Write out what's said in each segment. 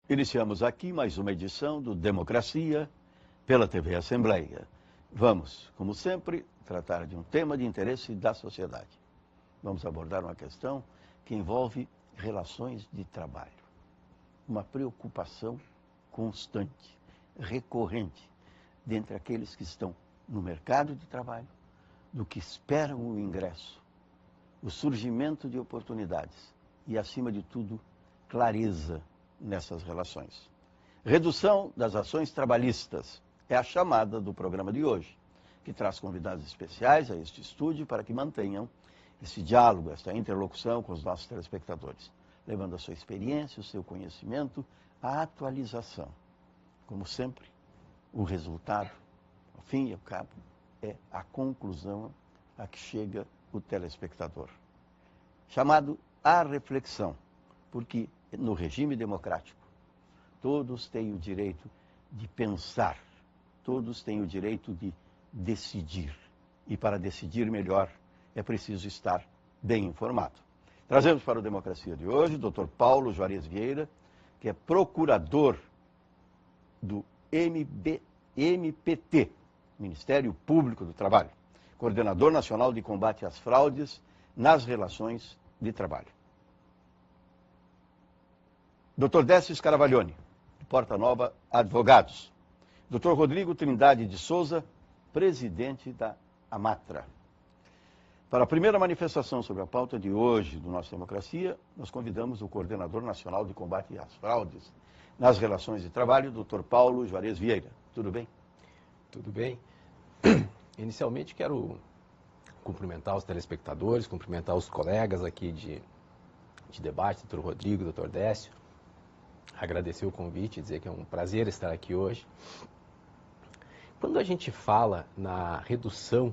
Iniciamos aqui mais uma edição do Democracia pela TV Assembleia. Vamos, como sempre, tratar de um tema de interesse da sociedade. Vamos abordar uma questão que envolve relações de trabalho. Uma preocupação constante, recorrente, dentre aqueles que estão no mercado de trabalho, do que esperam o ingresso, o surgimento de oportunidades e, acima de tudo, clareza nessas relações. Redução das ações trabalhistas é a chamada do programa de hoje, que traz convidados especiais a este estúdio para que mantenham esse diálogo, essa interlocução com os nossos telespectadores, levando a sua experiência, o seu conhecimento, a atualização. Como sempre, o resultado, ao fim e ao cabo, é a conclusão a que chega o telespectador. Chamado à reflexão, porque no regime democrático, todos têm o direito de pensar, todos têm o direito de decidir. E para decidir melhor, é preciso estar bem informado. Trazemos para o Democracia de hoje o Dr. Paulo Juarez Vieira, que é procurador do MPT, Ministério Público do Trabalho, coordenador nacional de combate às fraudes nas relações de trabalho. Dr. Décio Scaravaglione, de Porta Nova Advogados. Dr. Rodrigo Trindade de Souza, presidente da AMATRA. Para a primeira manifestação sobre a pauta de hoje do nosso Democracia, nós convidamos o coordenador nacional de combate às fraudes nas relações de trabalho, Dr. Paulo Juarez Vieira. Tudo bem? Tudo bem. Inicialmente quero cumprimentar os telespectadores, cumprimentar os colegas aqui de debate, Dr. Rodrigo, Dr. Décio. Agradecer o convite, dizer que é um prazer estar aqui hoje. Quando a gente fala na redução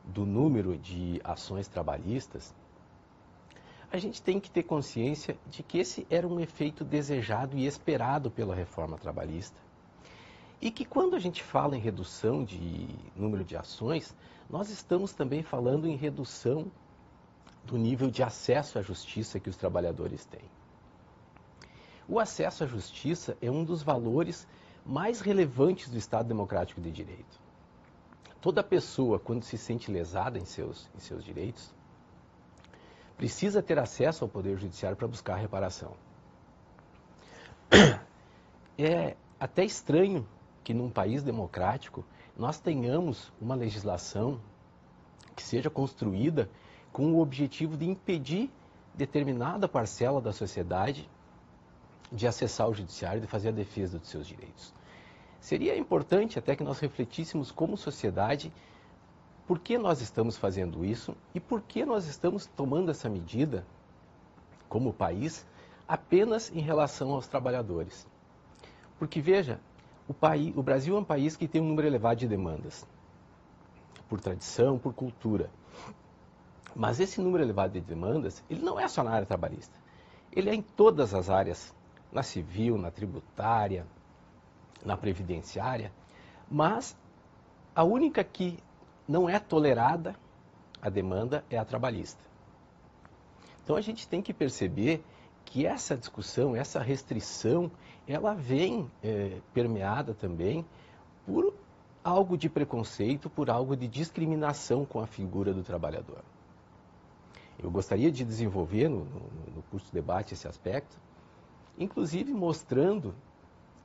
do número de ações trabalhistas, a gente tem que ter consciência de que esse era um efeito desejado e esperado pela reforma trabalhista. E que quando a gente fala em redução de número de ações, nós estamos também falando em redução do nível de acesso à justiça que os trabalhadores têm. O acesso à justiça é um dos valores mais relevantes do Estado Democrático de Direito. Toda pessoa, quando se sente lesada em seus direitos, precisa ter acesso ao Poder Judiciário para buscar reparação. É até estranho que num país democrático nós tenhamos uma legislação que seja construída com o objetivo de impedir determinada parcela da sociedade de acessar o judiciário, de fazer a defesa dos seus direitos. Seria importante até que nós refletíssemos como sociedade por que nós estamos fazendo isso e por que nós estamos tomando essa medida como país apenas em relação aos trabalhadores. Porque veja, o Brasil é um país que tem um número elevado de demandas, por tradição, por cultura. Mas esse número elevado de demandas, ele não é só na área trabalhista. Ele é em todas as áreas, na civil, na tributária, na previdenciária, mas a única que não é tolerada, a demanda, é a trabalhista. Então a gente tem que perceber que essa discussão, essa restrição, ela vem permeada também por algo de preconceito, por algo de discriminação com a figura do trabalhador. Eu gostaria de desenvolver no curso de debate esse aspecto, inclusive mostrando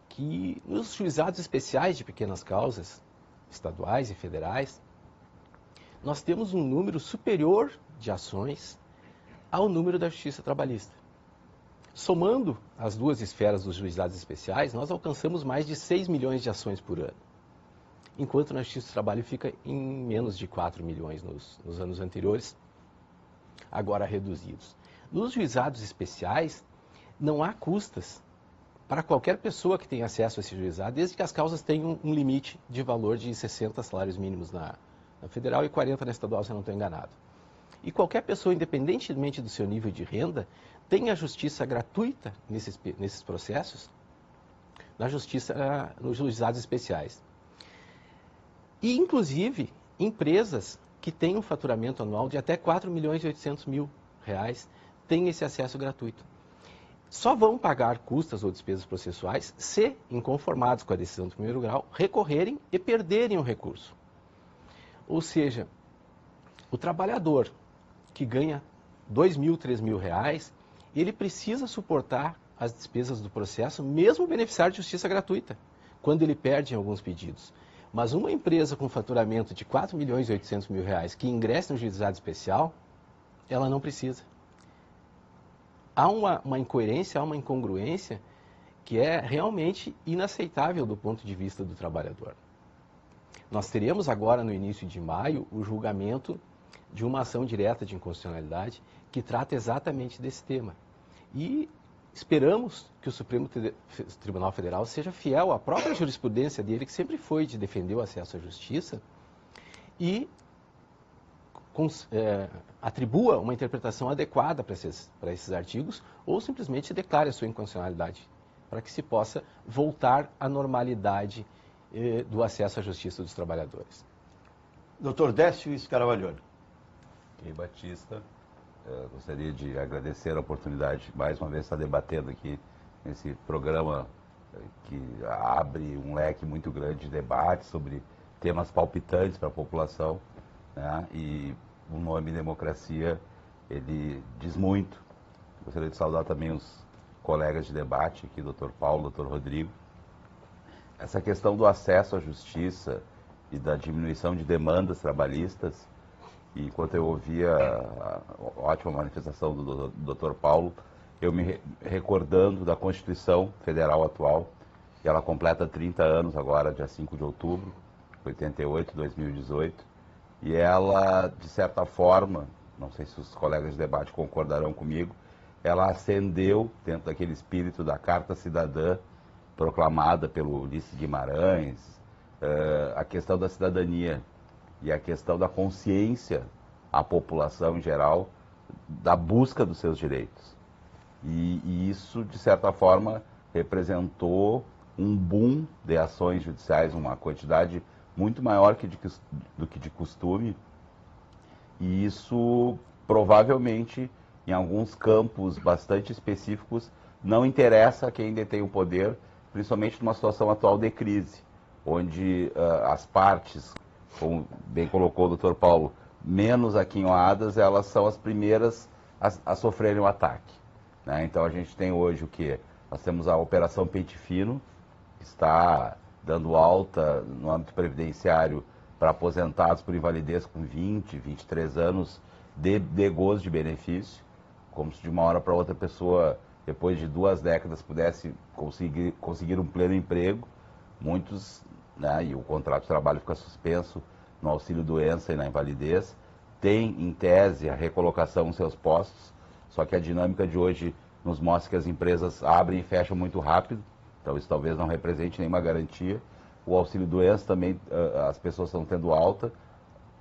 que nos juizados especiais de pequenas causas, estaduais e federais, nós temos um número superior de ações ao número da justiça trabalhista. Somando as duas esferas dos juizados especiais, nós alcançamos mais de 6 milhões de ações por ano, enquanto na justiça do trabalho fica em menos de 4 milhões nos anos anteriores, agora reduzidos. Nos juizados especiais, não há custas para qualquer pessoa que tenha acesso a esse juizado, desde que as causas tenham um limite de valor de 60 salários mínimos na federal e 40 na estadual, se eu não estou enganado. E qualquer pessoa, independentemente do seu nível de renda, tem a justiça gratuita nesses processos, nos juizados especiais. E, inclusive, empresas que têm um faturamento anual de até 4 milhões e 800 mil reais têm esse acesso gratuito. só vão pagar custas ou despesas processuais se, inconformados com a decisão do primeiro grau, recorrerem e perderem o recurso. Ou seja, o trabalhador que ganha R$2.000, R$3.000, ele precisa suportar as despesas do processo, mesmo o beneficiário de justiça gratuita, quando ele perde em alguns pedidos. Mas uma empresa com faturamento de R$4.800.000 que ingressa no juizado especial, ela não precisa. Há uma incoerência, há uma incongruência que é realmente inaceitável do ponto de vista do trabalhador. Nós teremos agora, no início de maio, o julgamento de uma ação direta de inconstitucionalidade que trata exatamente desse tema. E esperamos que o Supremo Tribunal Federal seja fiel à própria jurisprudência dele, que sempre foi de defender o acesso à justiça, e atribua uma interpretação adequada para esses artigos, ou simplesmente declare a sua inconstitucionalidade, para que se possa voltar à normalidade do acesso à justiça dos trabalhadores. Dr. Décio Scaravaglione. E Batista, gostaria de agradecer a oportunidade, mais uma vez, de estar debatendo aqui nesse programa que abre um leque muito grande de debate sobre temas palpitantes para a população, né? E o nome democracia, ele diz muito. Gostaria de saudar também os colegas de debate aqui, Dr. Paulo, Dr. Rodrigo. Essa questão do acesso à justiça e da diminuição de demandas trabalhistas, e enquanto eu ouvia a ótima manifestação do Dr. Paulo, eu me recordando da Constituição Federal atual, e ela completa 30 anos agora, dia 5 de outubro, 88, 2018, e ela, de certa forma, não sei se os colegas de debate concordarão comigo, ela acendeu, dentro daquele espírito da Carta Cidadã, proclamada pelo Ulisses Guimarães, a questão da cidadania e a questão da consciência à população em geral da busca dos seus direitos. E isso, de certa forma, representou um boom de ações judiciais, uma quantidade muito maior do que de costume, e isso provavelmente, em alguns campos bastante específicos, não interessa a quem detém o poder, principalmente numa situação atual de crise, onde as partes, como bem colocou o Dr. Paulo, menos aquinhoadas, elas são as primeiras a sofrerem o ataque, né? Então a gente tem hoje o quê? Nós temos a Operação Pente Fino, que está dando alta no âmbito previdenciário para aposentados por invalidez com 20, 23 anos de gozo de benefício, como se de uma hora para outra a pessoa, depois de 2 décadas, pudesse conseguir um pleno emprego. Muitos, né, e o contrato de trabalho fica suspenso no auxílio-doença e na invalidez, tem, em tese, a recolocação nos seus postos, só que a dinâmica de hoje nos mostra que as empresas abrem e fecham muito rápido, então isso talvez não represente nenhuma garantia. O auxílio-doença também, as pessoas estão tendo alta.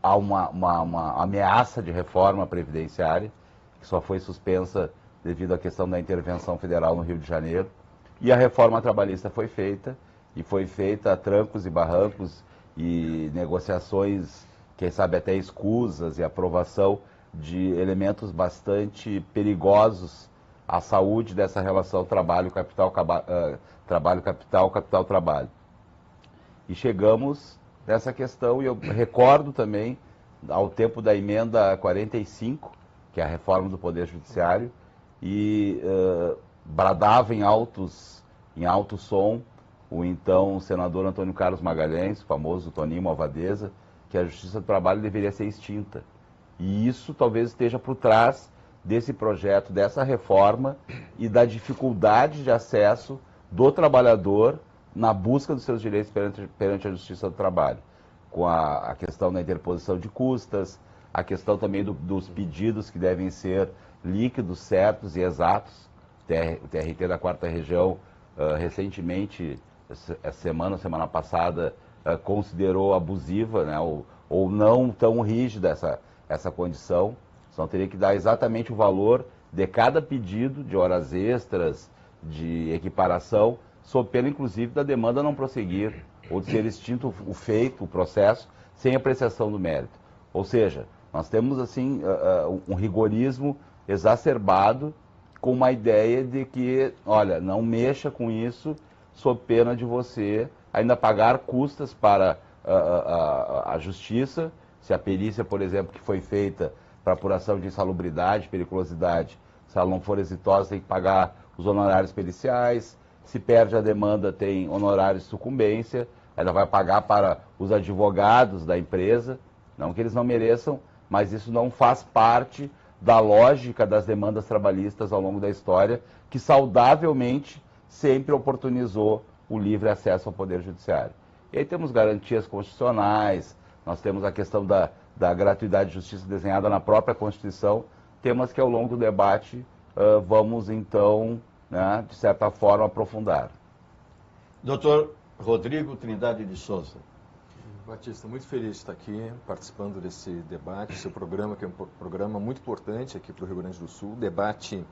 Há uma ameaça de reforma previdenciária, que só foi suspensa devido à questão da intervenção federal no Rio de Janeiro. E a reforma trabalhista foi feita, e foi feita a trancos e barrancos e negociações, quem sabe até escusas, e aprovação de elementos bastante perigosos à saúde dessa relação trabalho-capital, trabalho-capital, capital-trabalho. E chegamos nessa questão, e eu recordo também ao tempo da emenda 45, que é a reforma do Poder Judiciário, e bradava em alto som o então senador Antônio Carlos Magalhães, o famoso Toninho Malvadeza, que a Justiça do Trabalho deveria ser extinta. E isso talvez esteja por trás desse projeto, dessa reforma e da dificuldade de acesso do trabalhador na busca dos seus direitos perante a Justiça do Trabalho, com a questão da interposição de custas, a questão também dos pedidos que devem ser líquidos, certos e exatos. O TRT da 4ª Região, recentemente, semana passada, considerou abusiva, né, ou não tão rígida essa condição. Então teria que dar exatamente o valor de cada pedido de horas extras, de equiparação, sob pena inclusive da demanda não prosseguir, ou de ser extinto o processo, sem apreciação do mérito. Ou seja, nós temos assim um rigorismo exacerbado com uma ideia de que, olha, não mexa com isso, sob pena de você ainda pagar custas para a justiça, se a perícia, por exemplo, que foi feita para apuração de insalubridade, periculosidade, se ela não for exitosa, tem que pagar os honorários periciais, se perde a demanda, tem honorários de sucumbência, ela vai pagar para os advogados da empresa, não que eles não mereçam, mas isso não faz parte da lógica das demandas trabalhistas ao longo da história, que saudavelmente sempre oportunizou o livre acesso ao Poder Judiciário. E aí temos garantias constitucionais, nós temos a questão da gratuidade de justiça desenhada na própria Constituição, temas que ao longo do debate vamos então, né, de certa forma, aprofundar. Doutor Rodrigo Trindade de Souza. Batista, muito feliz de estar aqui participando desse debate, seu programa, que é um programa muito importante aqui para o Rio Grande do Sul, debate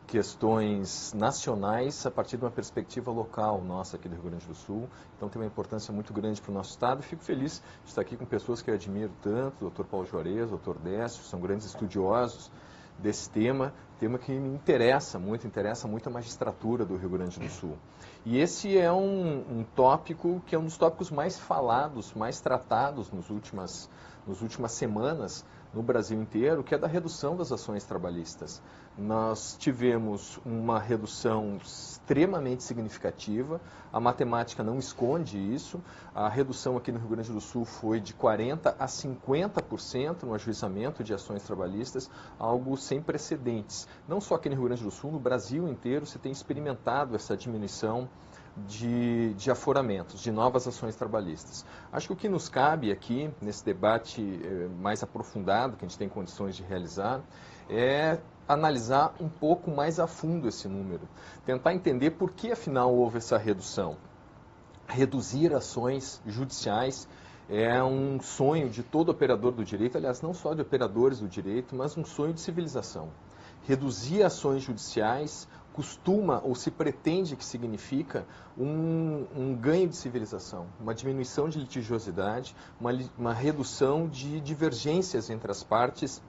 questões nacionais a partir de uma perspectiva local nossa aqui do Rio Grande do Sul. Então tem uma importância muito grande para o nosso estado e fico feliz de estar aqui com pessoas que eu admiro tanto, o Dr. Paulo Juarez, o Dr. Décio, são grandes estudiosos desse tema que me interessa muito a magistratura do Rio Grande do Sul. E esse é um tópico que é um dos tópicos mais falados, mais tratados nas últimas semanas no Brasil inteiro, que é da redução das ações trabalhistas. Nós tivemos uma redução extremamente significativa, a matemática não esconde isso, a redução aqui no Rio Grande do Sul foi de 40% a 50% no ajuizamento de ações trabalhistas, algo sem precedentes. Não só aqui no Rio Grande do Sul, no Brasil inteiro se tem experimentado essa diminuição de aforamentos, de novas ações trabalhistas. Acho que o que nos cabe aqui, nesse debate mais aprofundado, que a gente tem condições de realizar, é analisar um pouco mais a fundo esse número. Tentar entender por que, afinal, houve essa redução. Reduzir ações judiciais é um sonho de todo operador do direito, aliás, não só de operadores do direito, mas um sonho de civilização. Reduzir ações judiciais costuma ou se pretende que significa um ganho de civilização, uma diminuição de litigiosidade, uma redução de divergências entre as partes,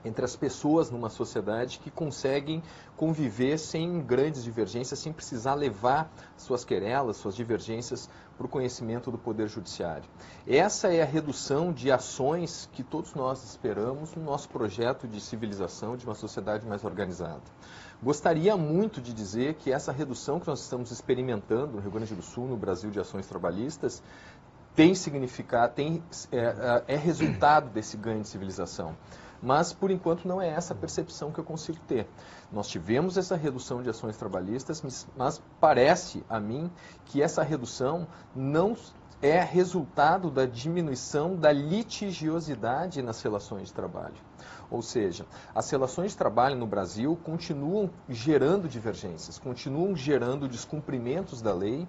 entre as pessoas numa sociedade que conseguem conviver sem grandes divergências, sem precisar levar suas querelas, suas divergências para o conhecimento do Poder Judiciário. Essa é a redução de ações que todos nós esperamos no nosso projeto de civilização, de uma sociedade mais organizada. Gostaria muito de dizer que essa redução que nós estamos experimentando no Rio Grande do Sul, no Brasil, de ações trabalhistas, tem significado, é resultado desse ganho de civilização. Mas, por enquanto, não é essa a percepção que eu consigo ter. Nós tivemos essa redução de ações trabalhistas, mas parece a mim que essa redução não é resultado da diminuição da litigiosidade nas relações de trabalho. Ou seja, as relações de trabalho no Brasil continuam gerando divergências, continuam gerando descumprimentos da lei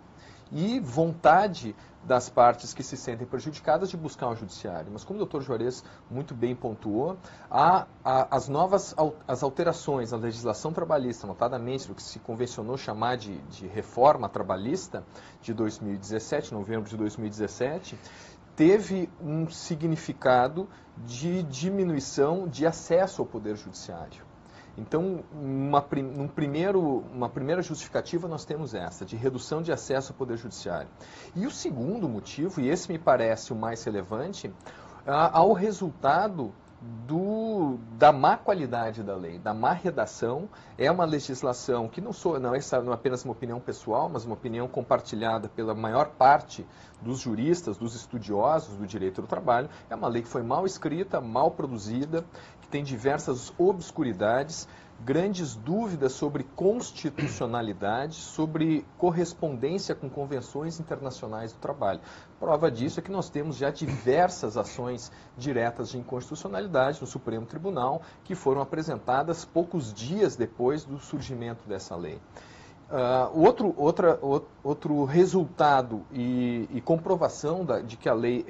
e vontade das partes que se sentem prejudicadas de buscar o judiciário. Mas como o Dr. Juarez muito bem pontuou, as alterações na legislação trabalhista, notadamente o que se convencionou chamar de reforma trabalhista de 2017, novembro de 2017, teve um significado de diminuição de acesso ao Poder Judiciário. Então, uma primeira justificativa nós temos essa, de redução de acesso ao Poder Judiciário. E o segundo motivo, e esse me parece o mais relevante, ao resultado da má qualidade da lei, da má redação. É uma legislação que não é apenas uma opinião pessoal, mas uma opinião compartilhada pela maior parte dos juristas, dos estudiosos do direito do trabalho. É uma lei que foi mal escrita, mal produzida, que tem diversas obscuridades, grandes dúvidas sobre constitucionalidade, sobre correspondência com convenções internacionais do trabalho. Prova disso é que nós temos já diversas ações diretas de inconstitucionalidade no Supremo Tribunal, que foram apresentadas poucos dias depois do surgimento dessa lei. Outro resultado e comprovação de que a lei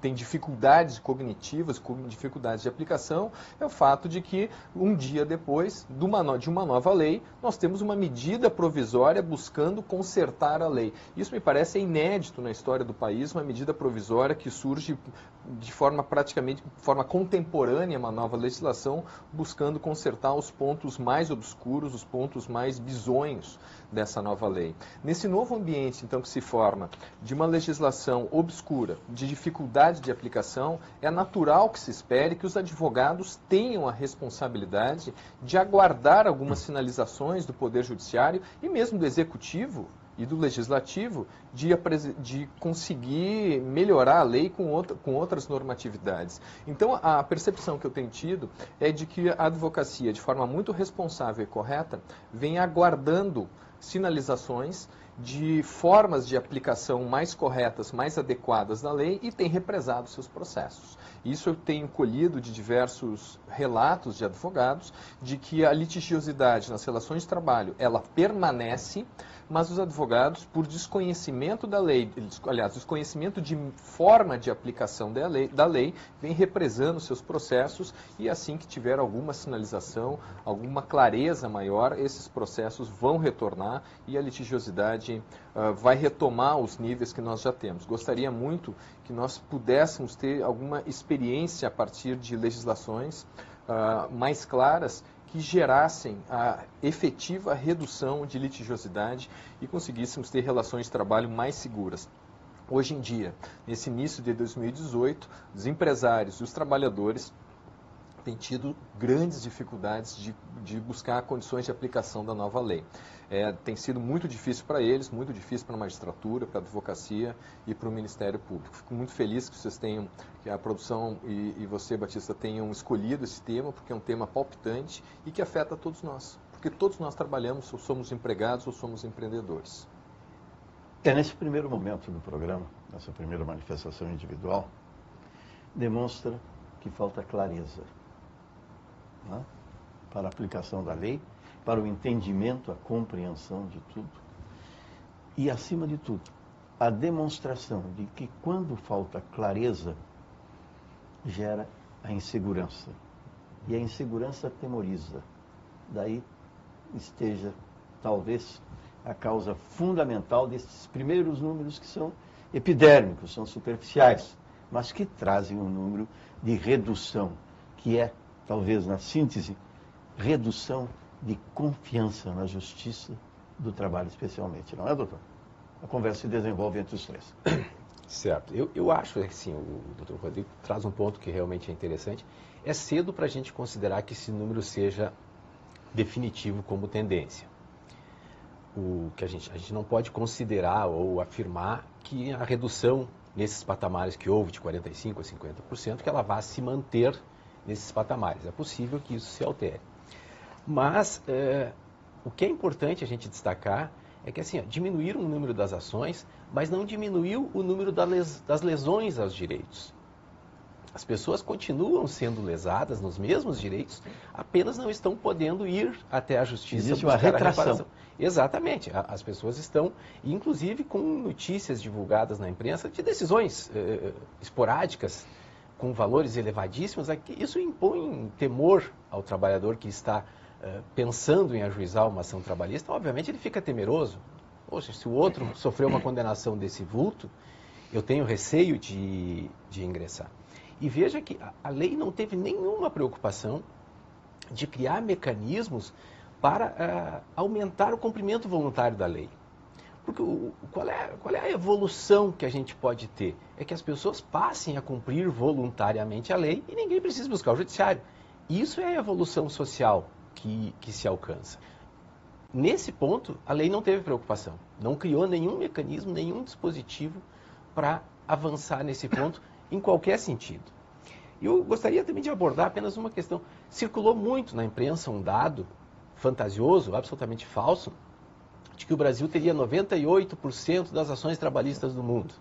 tem dificuldades cognitivas, dificuldades de aplicação, é o fato de que um dia depois de uma nova lei, nós temos uma medida provisória buscando consertar a lei. Isso me parece inédito na história do país, uma medida provisória que surge de forma praticamente, de forma contemporânea, uma nova legislação buscando consertar os pontos mais obscuros, os pontos mais bizonhos dessa nova lei. Nesse novo ambiente, então, que se forma de uma legislação obscura, de dificuldade de aplicação, é natural que se espere que os advogados tenham a responsabilidade de aguardar algumas sinalizações do Poder Judiciário e mesmo do Executivo e do Legislativo de conseguir melhorar a lei com outras normatividades. Então, a percepção que eu tenho tido é de que a advocacia, de forma muito responsável e correta, vem aguardando sinalizações de formas de aplicação mais corretas, mais adequadas da lei e tem represado seus processos. Isso eu tenho colhido de diversos relatos de advogados de que a litigiosidade nas relações de trabalho, ela permanece, mas os advogados, por desconhecimento da lei, aliás, desconhecimento de forma de aplicação da lei, vem represando seus processos e assim que tiver alguma sinalização, alguma clareza maior, esses processos vão retornar e a litigiosidade vai retomar os níveis que nós já temos. Gostaria muito que nós pudéssemos ter alguma experiência a partir de legislações mais claras que gerassem a efetiva redução de litigiosidade e conseguíssemos ter relações de trabalho mais seguras. Hoje em dia, nesse início de 2018, os empresários e os trabalhadores têm tido grandes dificuldades de buscar condições de aplicação da nova lei. Tem sido muito difícil para eles, muito difícil para a magistratura, para a advocacia e para o Ministério Público. Fico muito feliz que vocês tenham, que a produção e você, Batista, tenham escolhido esse tema, porque é um tema palpitante e que afeta todos nós. Porque todos nós trabalhamos, ou somos empregados ou somos empreendedores. Nesse primeiro momento do programa, nessa primeira manifestação individual, demonstra que falta clareza, né, para a aplicação da lei, para o entendimento, a compreensão de tudo. E, acima de tudo, a demonstração de que quando falta clareza, gera a insegurança. E a insegurança atemoriza. Daí esteja, talvez, a causa fundamental desses primeiros números que são epidérmicos, são superficiais, mas que trazem um número de redução, que é, talvez, na síntese, redução de confiança na justiça do trabalho, especialmente. Não é, doutor? A conversa se desenvolve entre os três. Certo. Eu acho, assim, o doutor Rodrigo traz um ponto que realmente é interessante. É cedo para a gente considerar que esse número seja definitivo como tendência. O que a gente não pode considerar ou afirmar que a redução nesses patamares que houve de 45% a 50%, que ela vá se manter nesses patamares. É possível que isso se altere. Mas o que é importante a gente destacar é que assim, diminuíram o número das ações, mas não diminuiu o número das lesões aos direitos. As pessoas continuam sendo lesadas nos mesmos direitos, apenas não estão podendo ir até a justiça. Existe uma retração. Exatamente. As pessoas estão, inclusive, com notícias divulgadas na imprensa de decisões esporádicas, com valores elevadíssimos. Isso impõe temor ao trabalhador que está pensando em ajuizar uma ação trabalhista. Obviamente ele fica temeroso. Poxa, se o outro sofreu uma condenação desse vulto, eu tenho receio de ingressar. E veja que a lei não teve nenhuma preocupação de criar mecanismos para aumentar o cumprimento voluntário da lei. Porque qual é a evolução que a gente pode ter? É que as pessoas passem a cumprir voluntariamente a lei e ninguém precisa buscar o judiciário. Isso é a evolução social que se alcança. Nesse ponto, a lei não teve preocupação. Não criou nenhum mecanismo, nenhum dispositivo para avançar nesse ponto em qualquer sentido. Eu gostaria também de abordar apenas uma questão. Circulou muito na imprensa um dado fantasioso, absolutamente falso, de que o Brasil teria 98% das ações trabalhistas do mundo.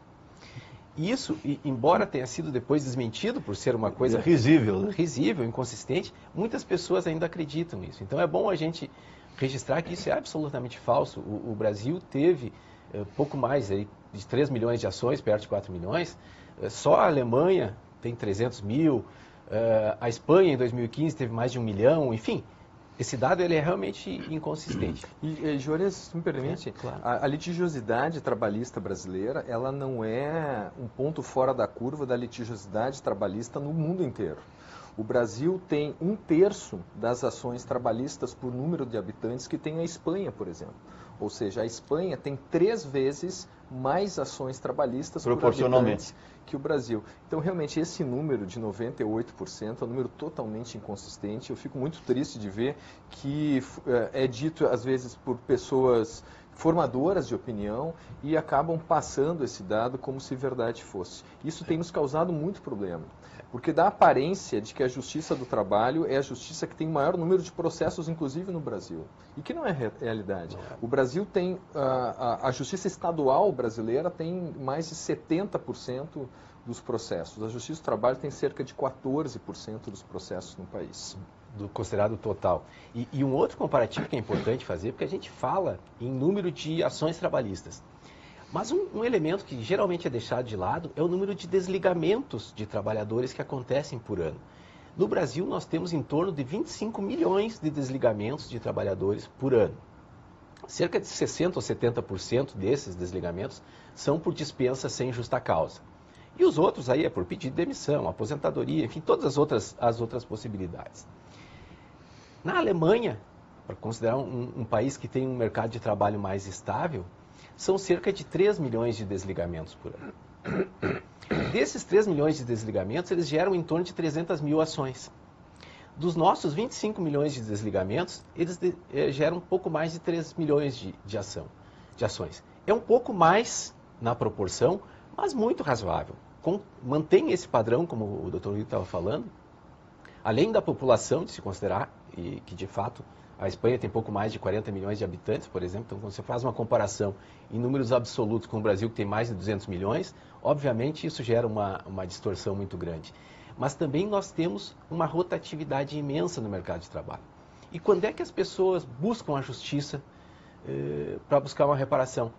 Isso, embora tenha sido depois desmentido por ser uma coisa risível, né? Risível, inconsistente, muitas pessoas ainda acreditam nisso. Então é bom a gente registrar que isso é absolutamente falso. O Brasil teve pouco mais aí, de 3 milhões de ações, perto de 4 milhões, Só a Alemanha tem 300 mil, a Espanha em 2015 teve mais de 1 milhão, enfim. Esse dado ele é realmente inconsistente. E Juarez, se me permite, claro. a litigiosidade trabalhista brasileira, ela não é um ponto fora da curva da litigiosidade trabalhista no mundo inteiro. O Brasil tem 1/3 das ações trabalhistas por número de habitantes que tem a Espanha, por exemplo. Ou seja, a Espanha tem 3 vezes mais ações trabalhistas por habitantes que o Brasil. Então, realmente, esse número de 98% é um número totalmente inconsistente. Eu fico muito triste de ver que é dito, às vezes, por pessoas formadoras de opinião e acabam passando esse dado como se verdade fosse. Isso tem nos causado muito problema, porque dá a aparência de que a Justiça do Trabalho é a justiça que tem o maior número de processos, inclusive no Brasil, e que não é realidade. O Brasil tem, a Justiça Estadual brasileira tem mais de 70% dos processos. A Justiça do Trabalho tem cerca de 14% dos processos no país. Do considerado total. E um outro comparativo que é importante fazer, porque a gente fala em número de ações trabalhistas. Mas um elemento que geralmente é deixado de lado é o número de desligamentos de trabalhadores que acontecem por ano. No Brasil, nós temos em torno de 25 milhões de desligamentos de trabalhadores por ano. Cerca de 60% ou 70% desses desligamentos são por dispensa sem justa causa. E os outros aí é por pedido de demissão, aposentadoria, enfim, todas as outras possibilidades. Na Alemanha, para considerar um país que tem um mercado de trabalho mais estável, são cerca de 3 milhões de desligamentos por ano. Desses 3 milhões de desligamentos, eles geram em torno de 300 mil ações. Dos nossos 25 milhões de desligamentos, eles geram um pouco mais de 3 milhões de ações. É um pouco mais na proporção, mas muito razoável. Mantém esse padrão, como o Dr. Rui estava falando, além da população de se considerar, e que de fato a Espanha tem pouco mais de 40 milhões de habitantes, por exemplo, então quando você faz uma comparação em números absolutos com o Brasil, que tem mais de 200 milhões, obviamente isso gera uma distorção muito grande. Mas também nós temos uma rotatividade imensa no mercado de trabalho. E quando é que as pessoas buscam a justiça para buscar uma reparação?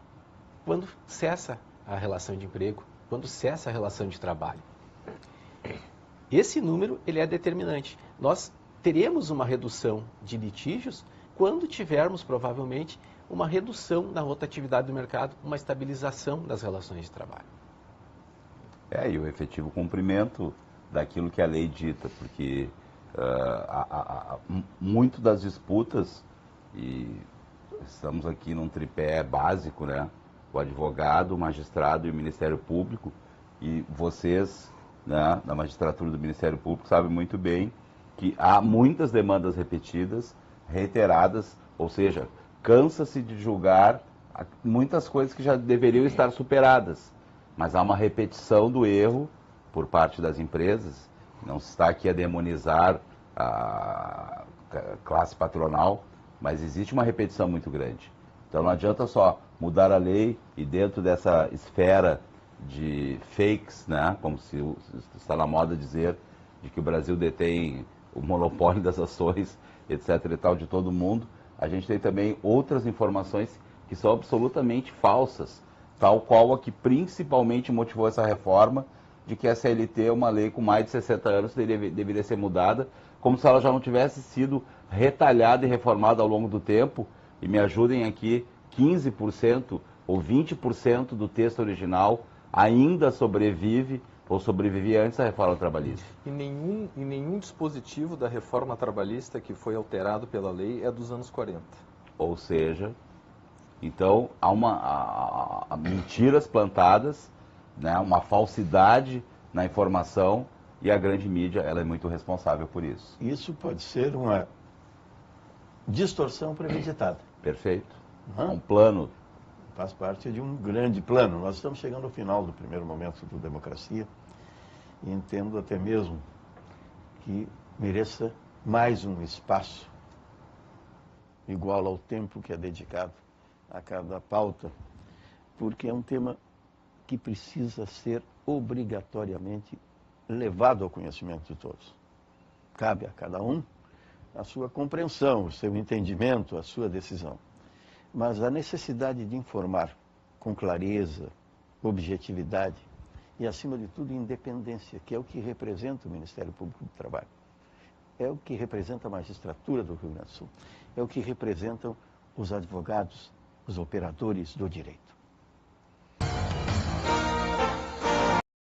Quando cessa a relação de emprego, quando cessa a relação de trabalho. Esse número ele é determinante. Nós teremos uma redução de litígios quando tivermos, provavelmente, uma redução na rotatividade do mercado, uma estabilização das relações de trabalho. E o efetivo cumprimento daquilo que a lei dita, porque muito das disputas, e estamos aqui num tripé básico, né? O advogado, o magistrado e o Ministério Público, e vocês, né, da magistratura do Ministério Público, sabem muito bem que há muitas demandas repetidas, reiteradas, ou seja, cansa-se de julgar muitas coisas que já deveriam estar superadas, mas há uma repetição do erro por parte das empresas. Não se está aqui a demonizar a classe patronal, mas existe uma repetição muito grande. Então não adianta só mudar a lei e dentro dessa esfera de fakes, né, como se está na moda dizer, de que o Brasil detém o monopólio das ações, etc. e tal, de todo mundo, a gente tem também outras informações que são absolutamente falsas, tal qual a que principalmente motivou essa reforma, de que a CLT é uma lei com mais de 60 anos, deveria ser mudada, como se ela já não tivesse sido retalhada e reformada ao longo do tempo. E me ajudem aqui, 15% ou 20% do texto original ainda sobrevive ou sobrevivia antes da reforma trabalhista. E nenhum dispositivo da reforma trabalhista que foi alterado pela lei é dos anos 40. Ou seja, então há mentiras plantadas, né, uma falsidade na informação, e a grande mídia ela é muito responsável por isso. Isso pode ser uma distorção premeditada. Perfeito. Um plano. Faz parte de um grande plano. Nós estamos chegando ao final do primeiro momento do Democracia e entendo até mesmo que mereça mais um espaço igual ao tempo que é dedicado a cada pauta, porque é um tema que precisa ser obrigatoriamente levado ao conhecimento de todos. Cabe a cada um a sua compreensão, o seu entendimento, a sua decisão. Mas a necessidade de informar com clareza, objetividade e, acima de tudo, independência, que é o que representa o Ministério Público do Trabalho. É o que representa a magistratura do Rio Grande do Sul. É o que representam os advogados, os operadores do direito.